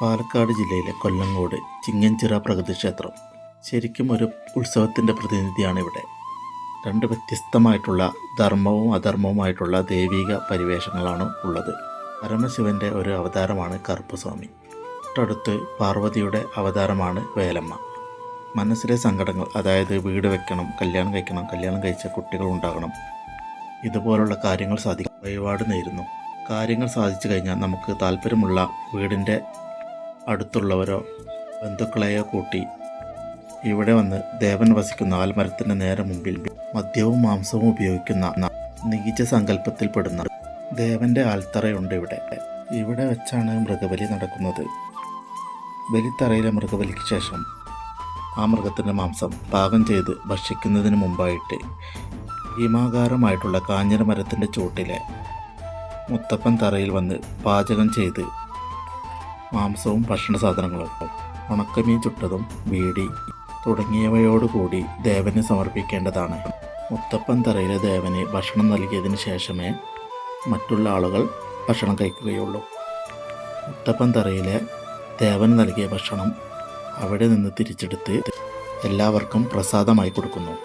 പാലക്കാട് ജില്ലയിലെ കൊല്ലങ്കോട് ചിങ്ങഞ്ചിറ പ്രകൃതിക്ഷേത്രം ശരിക്കും ഒരു ഉത്സവത്തിൻ്റെ പ്രതിനിധിയാണ് ഇവിടെ. രണ്ട് വ്യത്യസ്തമായിട്ടുള്ള ധർമ്മവും അധർമ്മവുമായിട്ടുള്ള ദൈവിക പരിവേഷങ്ങളാണ് ഉള്ളത്. പരമശിവൻ്റെ ഒരു അവതാരമാണ് കറുപ്പസ്വാമി. തൊട്ടടുത്ത് പാർവതിയുടെ അവതാരമാണ് വേലമ്മ. മനസ്സിലെ സങ്കടങ്ങൾ, അതായത് വീട് വെക്കണം, കല്യാണം കഴിക്കണം, കല്യാണം കഴിച്ച കുട്ടികൾ ഉണ്ടാകണം, ഇതുപോലുള്ള കാര്യങ്ങൾ സാധിക്കും വഴിപാട് നേരുന്നു. കാര്യങ്ങൾ സാധിച്ചു കഴിഞ്ഞാൽ നമുക്ക് താല്പര്യമുള്ള വീടിൻ്റെ അടുത്തുള്ളവരോ ബന്ധുക്കളെയോ കൂട്ടി ഇവിടെ വന്ന് ദേവൻ വസിക്കുന്ന ആൽമരത്തിൻ്റെ നേരെ മുമ്പിൽ മദ്യവും മാംസവും ഉപയോഗിക്കുന്ന നീച സങ്കല്പത്തിൽപ്പെടുന്ന ദേവൻ്റെ ആൽത്തറയുണ്ട് ഇവിടെ വെച്ചാണ് മൃഗബലി നടക്കുന്നത്. ബലിത്തറയിലെ മൃഗബലിക്ക് ശേഷം ആ മൃഗത്തിൻ്റെ മാംസം പാകം ചെയ്ത് ഭക്ഷിക്കുന്നതിന് മുമ്പായിട്ട് ഭീമാകാരമായിട്ടുള്ള കാഞ്ഞിര മരത്തിൻ്റെ ചുവട്ടിലെ മുത്തപ്പൻ തറയിൽ വന്ന് പാചകം ചെയ്ത് മാംസവും ഭക്ഷണ സാധനങ്ങളും ഉണക്കമീൻ ചുട്ടതും ബീഡി തുടങ്ങിയവയോടുകൂടി ദേവന് സമർപ്പിക്കേണ്ടതാണ്. മുത്തപ്പൻ തറയിലെ ദേവന് ഭക്ഷണം നൽകിയതിന് ശേഷമേ മറ്റുള്ള ആളുകൾ ഭക്ഷണം കഴിക്കുകയുള്ളൂ. മുത്തപ്പൻ തറയിലെ ദേവന് നൽകിയ ഭക്ഷണം അവിടെ നിന്ന് തിരിച്ചെടുത്ത് എല്ലാവർക്കും പ്രസാദമായി കൊടുക്കുന്നു.